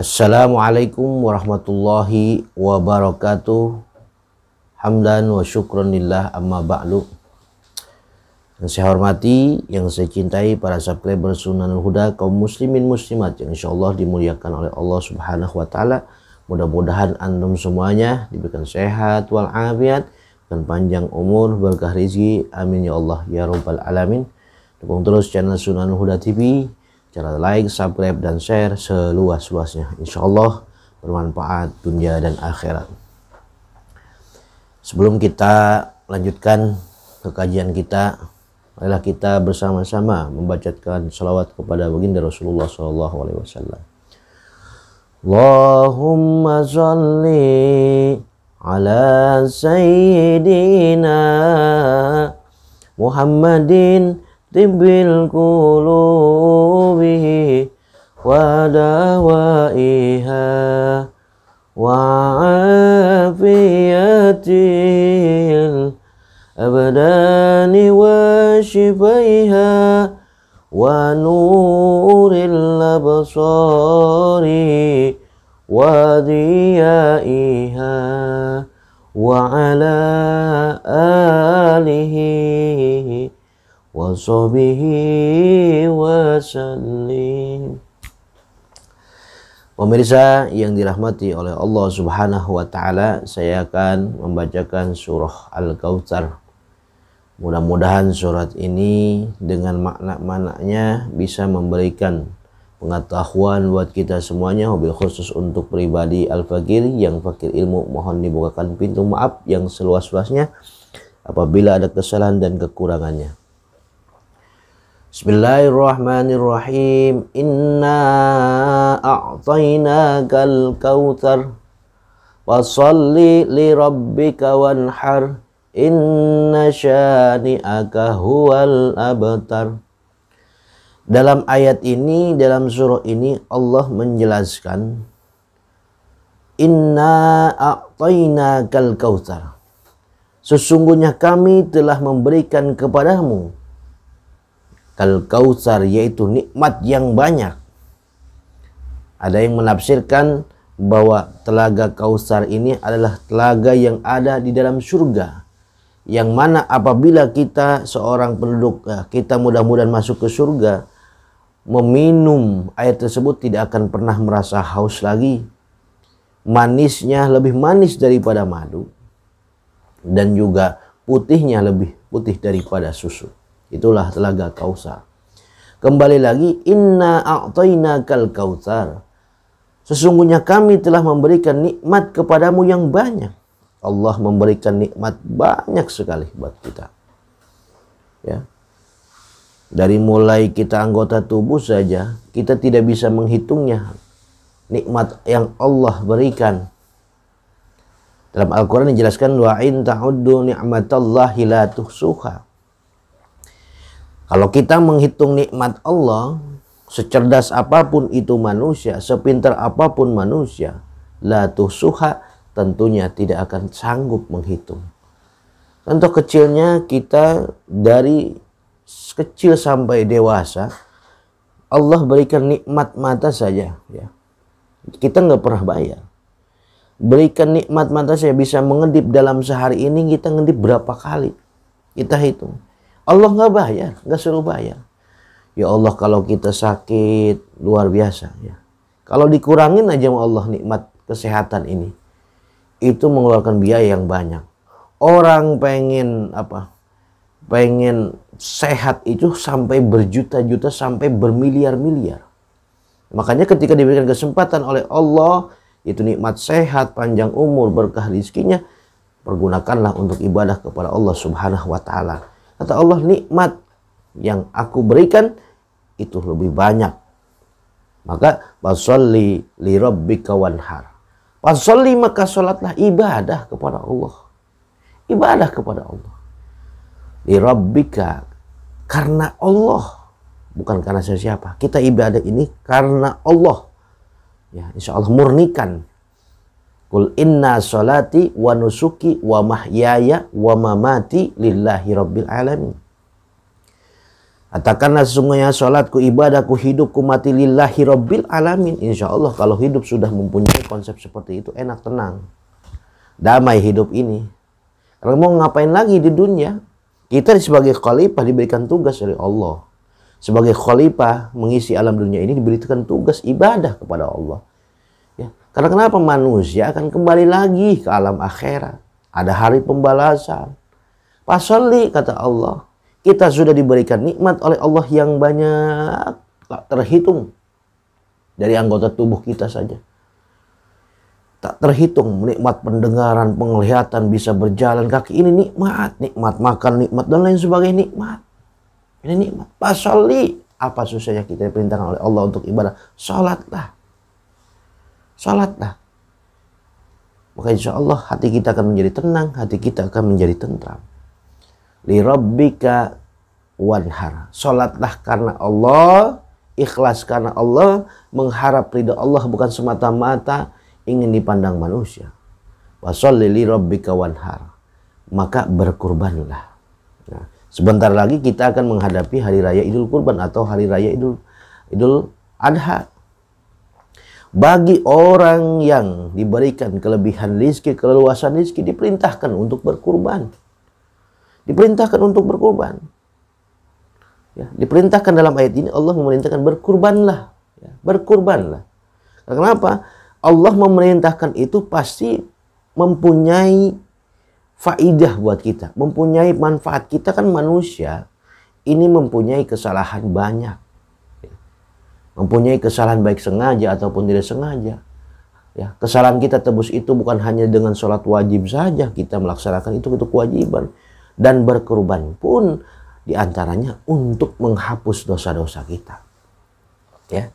Assalamualaikum warahmatullahi wabarakatuh. Hamdan wa syukran lillah, amma ba'du. Yang saya hormati, yang saya cintai para subscriber Sunanul Huda, kaum muslimin muslimat yang insyaallah dimuliakan oleh Allah Subhanahu wa taala. Mudah-mudahan antum semuanya diberikan sehat wal afiat dan panjang umur, berkah rezeki. Amin ya Allah ya rabbal alamin. Dukung terus channel Sunanul Huda TV, cara like, subscribe, dan share seluas-luasnya. Insya Allah bermanfaat dunia dan akhirat. Sebelum kita lanjutkan ke kajian kita, marilah kita bersama-sama membacakan salawat kepada baginda Rasulullah SAW. Allahumma sholli ala sayyidina Muhammadin tibbil qulubi wa dawaiha wa afiyatil abdani wa shifaiha wa nuril absari wa diyaiha wa ala alihi wa sahbihi wa sallim. Pemirsa yang dirahmati oleh Allah Subhanahu wa taala, saya akan membacakan surah Al-Kautsar. Mudah-mudahan surat ini dengan makna-maknanya bisa memberikan pengetahuan buat kita semuanya, wabil khusus untuk pribadi al-fakir yang fakir ilmu, mohon dibukakan pintu maaf yang seluas-luasnya apabila ada kesalahan dan kekurangannya. Bismillahirrahmanirrahim. Inna a'tainakal kautsar fasholli li rabbika wanhar inna syani'aka huwal abtar. Dalam ayat ini, dalam surah ini, Allah menjelaskan inna a'tainakal kautsar, sesungguhnya kami telah memberikan kepadamu Al-Kautsar, yaitu nikmat yang banyak. Ada yang menafsirkan bahwa telaga Kautsar ini adalah telaga yang ada di dalam surga, yang mana apabila kita seorang penduduk kita mudah-mudahan masuk ke surga, meminum air tersebut tidak akan pernah merasa haus lagi. Manisnya lebih manis daripada madu, dan juga putihnya lebih putih daripada susu. Itulah telaga Kautsar. Kembali lagi, inna a'tainakal kautsar, sesungguhnya kami telah memberikan nikmat kepadamu yang banyak. Allah memberikan nikmat banyak sekali buat kita, ya. Dari mulai kita anggota tubuh saja kita tidak bisa menghitungnya, nikmat yang Allah berikan. Dalam Al-Quran dijelaskan, wa in ta'uddu ni'matallahi la tuhsuha. Kalau kita menghitung nikmat Allah, secerdas apapun itu manusia, sepintar apapun manusia, la tuhsuha, tentunya tidak akan sanggup menghitung. Contoh kecilnya, kita dari kecil sampai dewasa, Allah berikan nikmat mata saja, ya. Kita nggak pernah bayar. Berikan nikmat mata saya bisa mengedip dalam sehari ini, kita ngedip berapa kali, kita hitung. Allah nggak bayar, nggak suruh bayar. Ya Allah, kalau kita sakit luar biasa, ya. Kalau dikurangin aja Allah nikmat kesehatan ini, itu mengeluarkan biaya yang banyak. Orang pengen pengen sehat itu sampai berjuta-juta, sampai bermiliar-miliar. Makanya ketika diberikan kesempatan oleh Allah, itu nikmat sehat, panjang umur, berkah rezekinya, pergunakanlah untuk ibadah kepada Allah Subhanahu wa taala. Kata Allah, nikmat yang aku berikan itu lebih banyak. Maka fasholli li rabbika wanhar. Fasholli, maka salatlah, ibadah kepada Allah. Ibadah kepada Allah. Li rabbika, karena Allah, bukan karena siapa. Kita ibadah ini karena Allah. Ya, insya Allah murnikan. Qul inna sholati wa nusuki wa mahyaya wa mamati lillahi rabbil alamin. Katakanlah sesungguhnya sholatku, ibadahku, hidupku, mati lillahi rabbil alamin. Insya Allah kalau hidup sudah mempunyai konsep seperti itu, enak, tenang, damai hidup ini. Kalau mau ngapain lagi di dunia? Kita sebagai khalifah diberikan tugas oleh Allah. Sebagai khalifah mengisi alam dunia ini diberikan tugas ibadah kepada Allah. Ya. Karena kenapa? Manusia akan kembali lagi ke alam akhirat. Ada hari pembalasan. Fasolli, kata Allah. Kita sudah diberikan nikmat oleh Allah yang banyak, tak terhitung. Dari anggota tubuh kita saja. Tak terhitung, nikmat pendengaran, penglihatan, bisa berjalan kaki. Ini nikmat, nikmat makan, nikmat dan lain sebagainya, nikmat. Ini nikmat. Fasolli. Apa susahnya kita diperintahkan oleh Allah untuk ibadah? Salatlah. Salatlah. Maka insya Allah hati kita akan menjadi tenang, hati kita akan menjadi tentram. Li rabbika wanhar. Salatlah karena Allah, ikhlas karena Allah, mengharap ridha Allah, bukan semata-mata ingin dipandang manusia. Washolli li rabbika wanhar. Maka berkurbanlah. Nah, sebentar lagi kita akan menghadapi hari raya Idul Kurban atau hari raya Idul Adha. Bagi orang yang diberikan kelebihan rezeki, keleluasan rezeki, diperintahkan untuk berkurban. Diperintahkan untuk berkurban. Ya, diperintahkan dalam ayat ini Allah memerintahkan berkurbanlah. Ya, berkurbanlah. Kenapa? Allah memerintahkan itu pasti mempunyai faidah buat kita. Mempunyai manfaat. Kita kan manusia. Ini mempunyai kesalahan banyak. Ya. Mempunyai kesalahan baik sengaja ataupun tidak sengaja. Ya, kesalahan kita tebus itu bukan hanya dengan sholat wajib saja. Kita melaksanakan itu kewajiban. Dan berkurban pun diantaranya untuk menghapus dosa-dosa kita. Ya,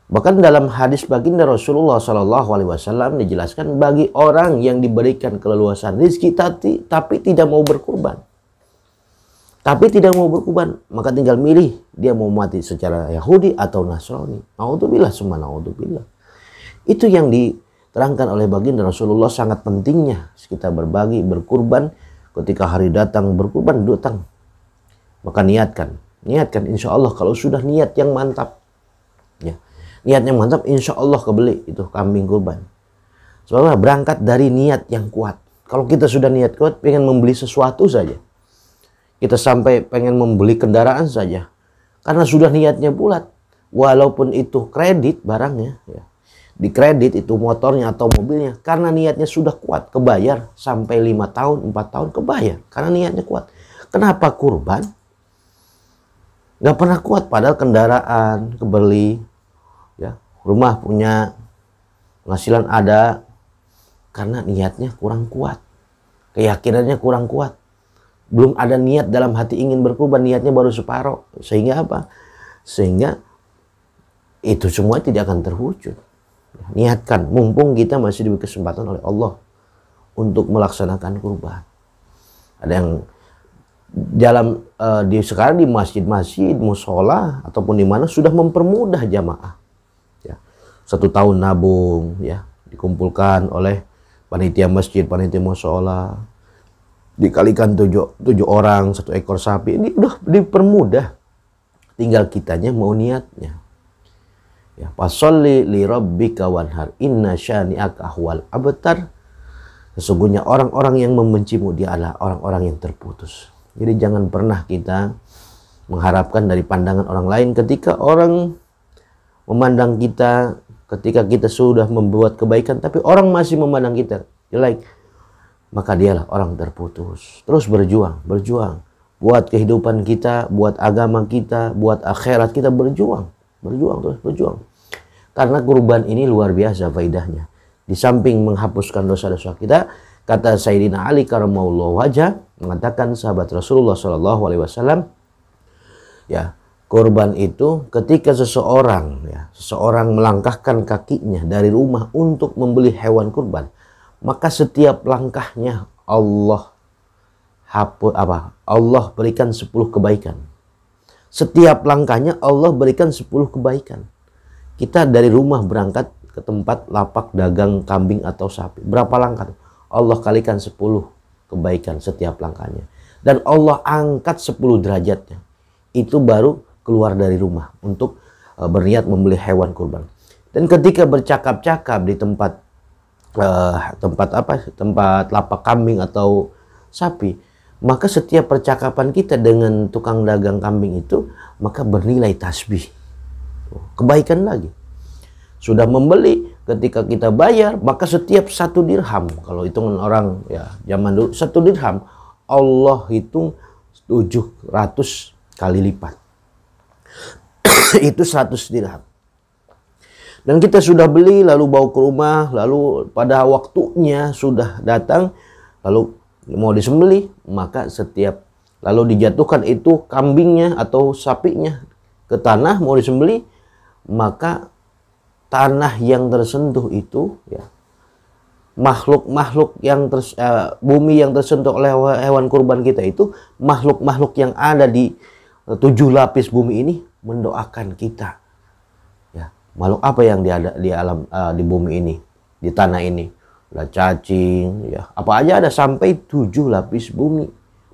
bahkan dalam hadis baginda Rasulullah SAW dijelaskan bagi orang yang diberikan keleluasan rezeki tapi tidak mau berkurban, maka tinggal milih dia mau mati secara Yahudi atau Nasrani. Naudzubillah summa naudzubillah. Itu yang diterangkan oleh baginda Rasulullah, sangat pentingnya kita berbagi, berkurban. Ketika hari datang berkurban, datang, maka niatkan insya Allah. Kalau sudah niat yang mantap, ya, niat yang mantap, insya Allah kebeli itu kambing kurban. Sebabnya berangkat dari niat yang kuat. Kalau kita sudah niat kuat, pengen membeli sesuatu saja, kita sampai pengen membeli kendaraan saja, karena sudah niatnya bulat, walaupun itu kredit barangnya, ya, di kredit itu motornya atau mobilnya, karena niatnya sudah kuat, kebayar sampai 5 tahun, 4 tahun kebayar, karena niatnya kuat. Kenapa kurban? Gak pernah kuat, padahal kendaraan kebeli, ya, rumah punya, penghasilan ada, karena niatnya kurang kuat, keyakinannya kurang kuat, belum ada niat dalam hati ingin berkurban, niatnya baru separuh. Sehingga apa? Sehingga itu semua tidak akan terwujud. Niatkan, mumpung kita masih diberi kesempatan oleh Allah untuk melaksanakan kurban. Ada yang sekarang di masjid-masjid, musola ataupun di mana sudah mempermudah jamaah. Ya, 1 tahun nabung, ya, dikumpulkan oleh panitia masjid, panitia musola, dikalikan 7 orang, 1 ekor sapi, ini udah dipermudah. Tinggal kitanya mau niatnya. Ya, fasolli li rabbika wanhar inna syani'aka huwal abtar. Sesungguhnya orang-orang yang membencimu dia adalah orang-orang yang terputus. Jadi jangan pernah kita mengharapkan dari pandangan orang lain ketika orang memandang kita, ketika kita sudah membuat kebaikan tapi orang masih memandang kita jelek, maka dialah orang terputus. Terus berjuang buat kehidupan kita, buat agama kita, buat akhirat kita, berjuang terus berjuang. Karena kurban ini luar biasa faidahnya. Di samping menghapuskan dosa-dosa kita, kata Sayyidina Ali karramallahu wajhah, mengatakan sahabat Rasulullah SAW, ya, kurban itu ketika seseorang melangkahkan kakinya dari rumah untuk membeli hewan kurban, maka setiap langkahnya Allah berikan 10 kebaikan. Setiap langkahnya Allah berikan 10 kebaikan. Kita dari rumah berangkat ke tempat lapak dagang kambing atau sapi, berapa langkah? Allah kalikan 10 kebaikan setiap langkahnya. Dan Allah angkat 10 derajatnya. itu baru keluar dari rumah untuk berniat membeli hewan kurban. Dan ketika bercakap-cakap di tempat lapak kambing atau sapi, maka setiap percakapan kita dengan tukang dagang kambing itu maka bernilai tasbih, kebaikan lagi. Sudah membeli, ketika kita bayar, maka setiap 1 dirham, kalau hitungan orang ya zaman dulu 1 dirham, Allah hitung 700 kali lipat. Itu 100 dirham. Dan kita sudah beli, lalu bawa ke rumah, lalu pada waktunya sudah datang, lalu mau disembelih, maka lalu dijatuhkan itu kambingnya atau sapinya ke tanah mau disembelih, maka tanah yang tersentuh itu, ya, makhluk-makhluk yang bumi yang tersentuh oleh hewan kurban kita itu, makhluk-makhluk yang ada di 7 lapis bumi ini mendoakan kita. Ya, makhluk apa yang ada di alam di bumi ini, di tanah ini? Ada cacing, ya, apa aja ada, sampai 7 lapis bumi.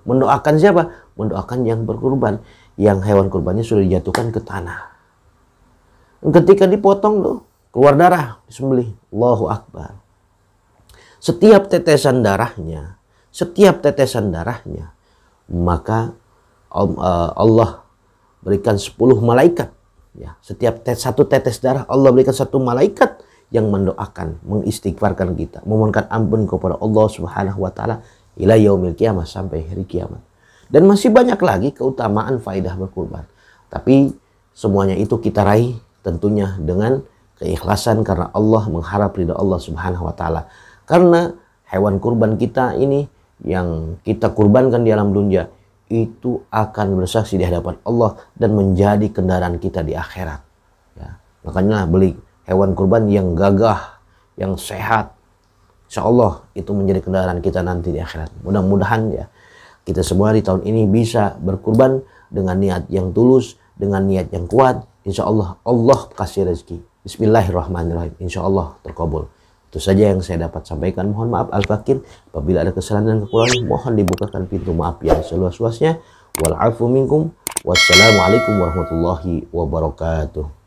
Mendoakan siapa? Mendoakan yang berkurban, yang hewan kurbannya sudah dijatuhkan ke tanah. Ketika dipotong tuh, keluar darah, disembelih, Allahu Akbar. Setiap tetesan darahnya, maka Allah berikan 10 malaikat. Ya, setiap 1 tetes darah, Allah berikan 1 malaikat yang mendoakan, mengistighfarkan kita, memohonkan ampun kepada Allah Subhanahu wa taala ila yaumil qiyamah, sampai hari kiamat. Dan masih banyak lagi keutamaan faidah berkurban. Tapi semuanya itu kita raih tentunya dengan keikhlasan, karena Allah, mengharap ridha Allah Subhanahu wa taala. Karena hewan kurban kita ini yang kita kurbankan di alam dunia itu akan bersaksi di hadapan Allah dan menjadi kendaraan kita di akhirat. Ya, makanya beli hewan kurban yang gagah, yang sehat. Insya Allah itu menjadi kendaraan kita nanti di akhirat. Mudah-mudahan ya kita semua di tahun ini bisa berkurban dengan niat yang tulus, dengan niat yang kuat. Insya Allah Allah kasih rezeki. Bismillahirrahmanirrahim. Insya Allah terkabul. Itu saja yang saya dapat sampaikan. Mohon maaf al-fakir. Apabila ada kesalahan dan kekurangan, mohon dibukakan pintu maaf yang seluas-luasnya. Wal afu minkum. Wassalamualaikum warahmatullahi wabarakatuh.